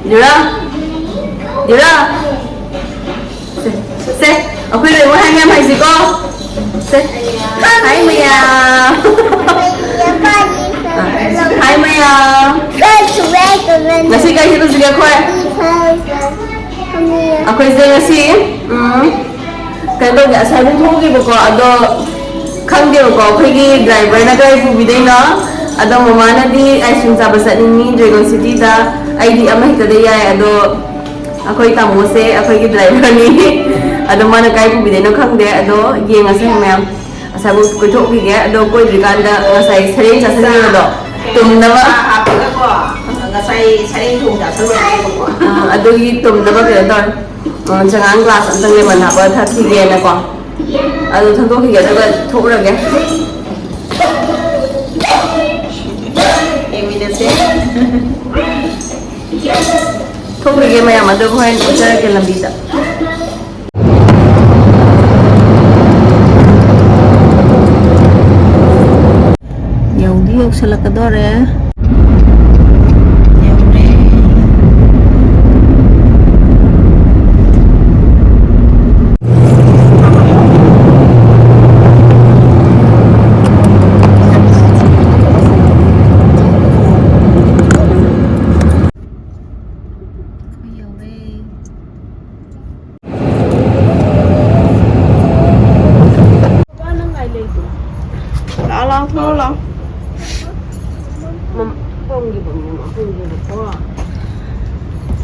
Dira. Se. Aku dah buat hanya mai siko. Se. Hai Maya. Hai Maya. Nasi kaya itu juga kau. Aku izin nasi. Kalau nggak saya pun hoki buka ada kan dia buka pergi driver nak kaya pun bidai na ada mana di ice cream sahaja saat ini Dragon City dah ID amah itu dia ada aku itu mose aku itu driver ni ada mana kaya pun bidai na kan dia ada ye ngasih macam saya pun kau tu pergi ada kau di kanda ngasih sering saya ada tum nama ngasih tum dah semua ada tum nama kita jangan kelas antara yang mana apa thasi dia nak kau aduh tentu kita juga thuk lagi ini deh thuk lagi macam ada kau yang ujar ke lambi tak Yaudi yang selakador ya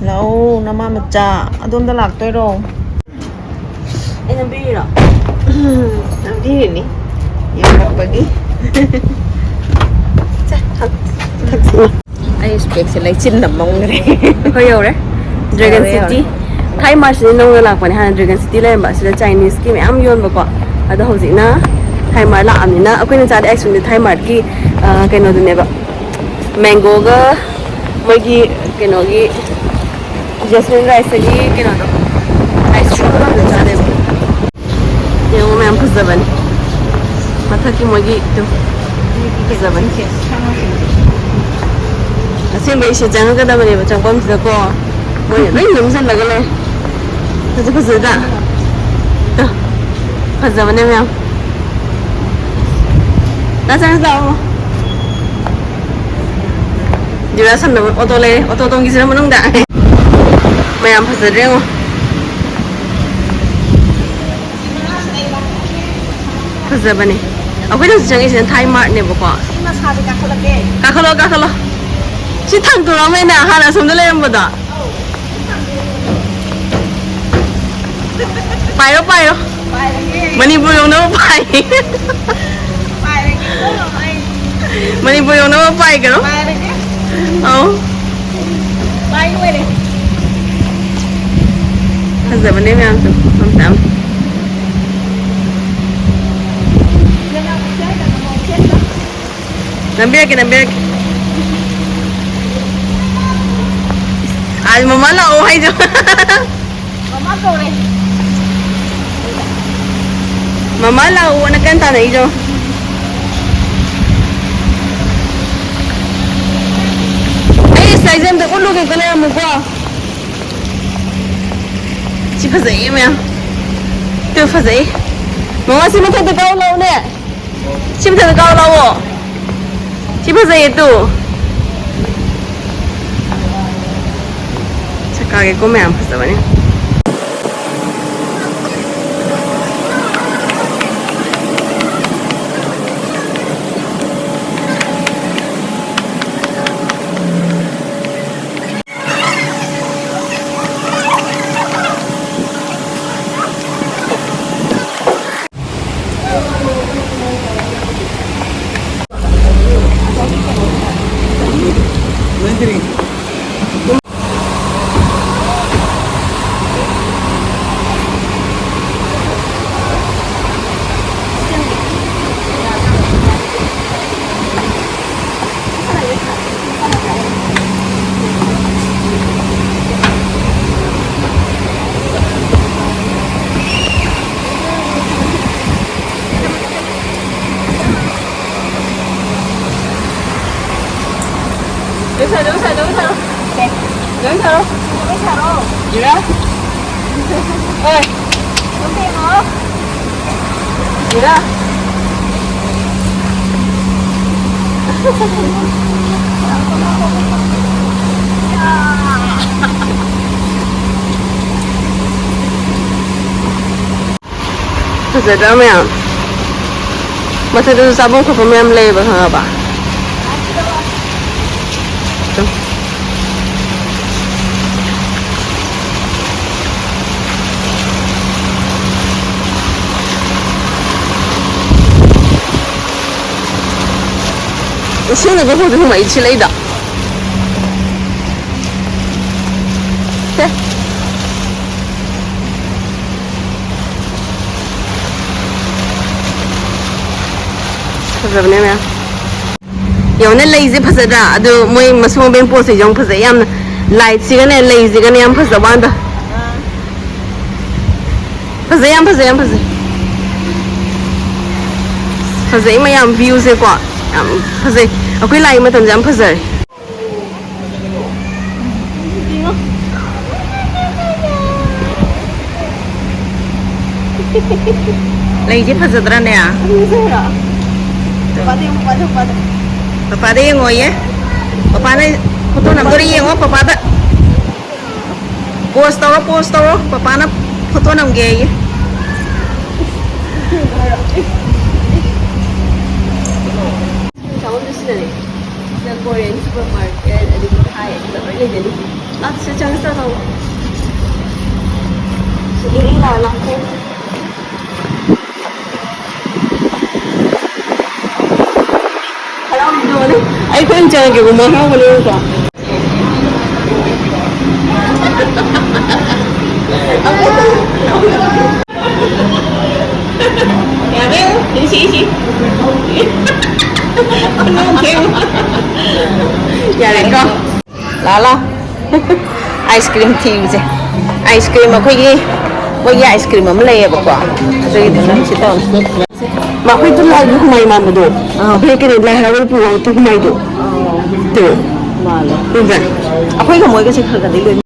Lâu nó mà chả đun ta lạc tôi rồi em làm gì đó làm gì nè em mặc bagi ai expect sẽ lấy chín nằm mông này có nhiều đấy Dragon City Thai Mart ni nong lạc phần hàng Dragon City lên bảo sẽ Chinese cái mẹ am yon bạc ở đâu gì na Thai Mart là am ni na aku ni cari action Thai Mart ki cái nó này bạc mango cái mấy cái nó cái Jasmine rice lagi kena tu. Ice cream pun ada ada. Yang memang perzaban. Mata ki magi tu. Perzaban. Asyik bayi sejauh ke dah mana macam kau mesti kau. Boleh, lain jam sen lagi le. Macam kau sedar. Tu. Perzaban ni memang. Dah jangan tahu. Jika sana auto le, auto tunggu sini menung dah. Mày phải riêng không? Phải giờ bên này. Ở bên đó chẳng cái gì Thai Mart này bố Kakalo. Chỉ thằng tụi nó mấy nè, hay là sống tới lên một đó. Bay đó. Manipur yung nó bay. Manipur yung nó bay cái đó. Bay cái này. Giờ bên đây em tụi không tạm làm biết mama lau hay chưa mama lau anak kan tanah hijau size em tak perlu ke kena muka chị phải dậy em tôi phải dậy mama chị mới thấy cao lâu nè chị mới thấy cao lâu à chị phải dậy tu chắc cái cô mẹ phải dậy nè Gắn sao đâu? Gì đó? Ơi. Không tiền hả? Gì đó? Thật sự đó mẹ ạ. Mà thật sự sabon của mẹ em lấy vào hả bà?现在跟后头我们一起来的。对。फजबने में यौने lazy फजदा अदो मोय मसुम Ben पोसे जों फजे याम light सिगने lazy गने याम फजबान दा फजे फजे मैं याम view से को याम फजे अकोई लाइट मतम याम फजे लेजी फजदरा ने आ Papa dia ngồi á, papa này photo nằm tôi đi ngó papa đó, post tao, papa nó photo nằm ghê á. Cháu đi xin này, là Korean supermarket, ở đây Thai, ở đây này đi, à sẽ chẳng sao đâu, sẽ đi là không. Ay ko yung tiyan ko gumawa ko lang ko. Ya veo, sí. Ano kêu? Ya lên con. Lá. Ice cream tea chứ. Ice cream mà có cái ice cream mà lấy vào quả. Rồi thì nó sẽ to. Mà phải tôi lại lúc mày mà được. Phải cái này lại là tôi làm tôi mày được. Được. Mà là. Đúng vậy. Phải không mỗi cái sẽ khởi cả đi luôn.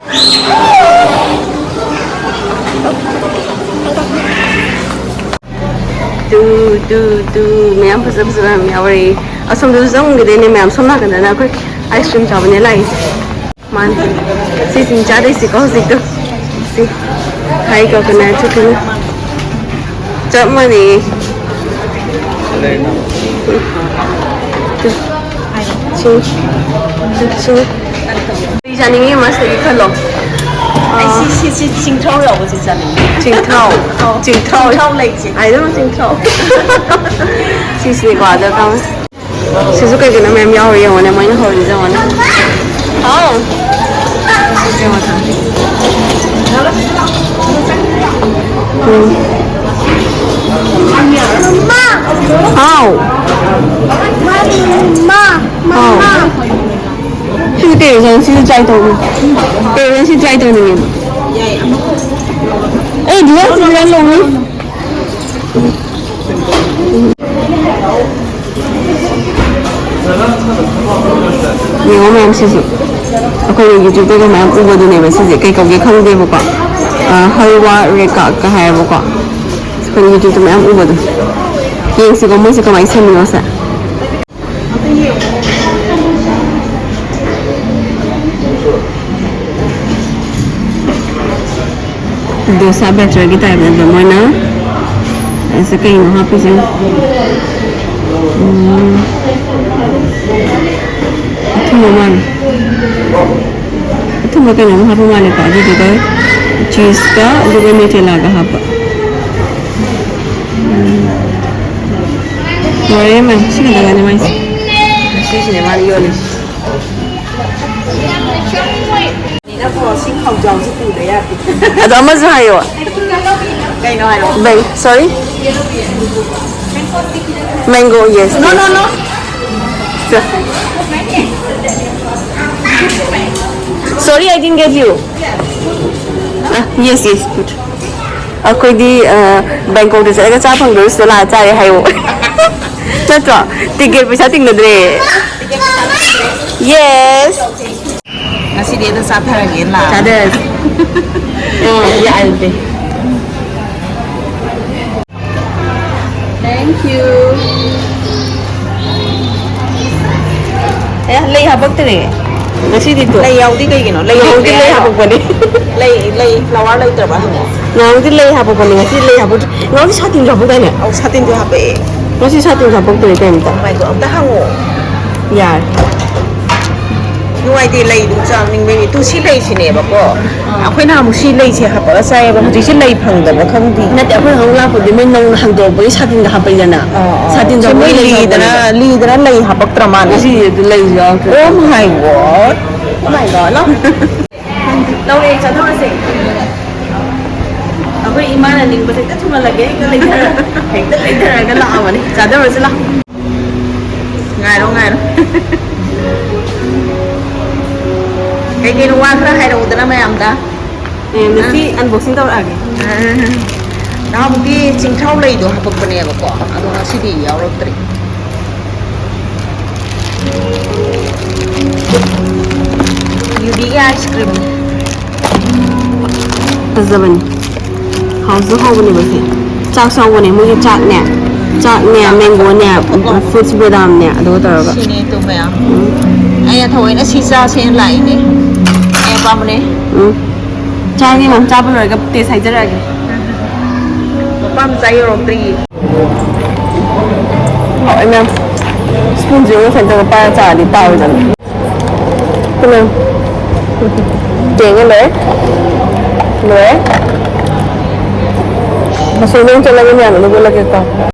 Tu mẹ em phải giúp mẹ vậy. Ở trong đó giống cái này mẹ em xong là cái này cái ice cream cho bên này. Mà xin trả đây sẽ có gì đâu. Xin. Hay có cái này chút nữa. Chậm mà đi. Đi ra những mà sẽ đi lo.是清炒肉，我是真的。清炒类型。哎，都是清炒。其实挂的刚，其实这个那边苗人我那么好，你知道吗？好。给我看。好了。好。妈。这个电影上是在动的，电影是在动的面。哎，你要是在弄呢？你我们试试，佢哋YouTube嗰個名烏嗰度你咪試試，繼續嘅坑啲嗰個，去話 record 嘅係嗰個，佢哋 YouTube 名烏嗰度，認識個妹識個米線嗰隻。डोसा batter की type में जमा ना ऐसे कहीं वहाँ पे जाऊँ itu makan yang apa mana pak jadi juga cheese ka juga Nutella ka apa boleh mah sih kan dengan mais sih sini mari yo nih 你那个新口罩是补的呀？啊，咱们是还有。给你来了。Sorry. Mango, yes. No. Sorry, I didn't get you. Yes, good. कोई दी Bangkok से अगर चाह फंग दोस्त ला चाहे है वो चलो ticket पैसा टिंग नदरे yes nasi 집에도 사타라게 나. 다들 얇대. Thank you. 야, 레이 하박들이. ngasi dito. Lay yaw di kay gino. Lay Ngau di lay habak bani. lay flower lay terba mo. Ngau di lay habak bani. ngasi lay habak. Ngau di satin habak tanya. Au satin jo habe. ngasi satin habak tanya kaya minta. Oh my god, ta hango. Ya. Nuai di lay du chang ning me tu si lay si ne ba ko. Akhoi na mu si lay si haba sai ba ji si lay phang da ba khang di. Nanti aku hang lah pun dia nong hang do bani satin dah habak jana. Satin dah Chumi bani li dana lay habak traman. ngasi lay ya. Oh my god. Oh my god, no. Đâu đi cho nó xịn. Aku iman là mình có thể cuma lagi cái lấy ra, lấy ra cái lọ mà đi, trả đâu rồi sẽ lọ. Ngai đâu. Cái qua khá hay đâu tao mày làm ta. Mình đi unboxing đâu à cái. Đó một cái chính thau lay đồ habak bane ba ko. Ado na si di yaw rotri. Yubi ice cream. Fazabani. How's bani basi. Chak saw bani mui chak nè, mango nè, fruits badam nè, ado taro ba. Sini tu mày. Ai thôi nó xì ra sen lại nè. Em ba mày. Chak ni mang chak rồi cái taste hay rất là cái. Ba mày say rotri. Hỏi em. Spoon dưới thành cho ba trả đi tàu rồi. Cái nào? Tiền cái lưỡi. Masuk nung cho lagi niya, ano lagi ka?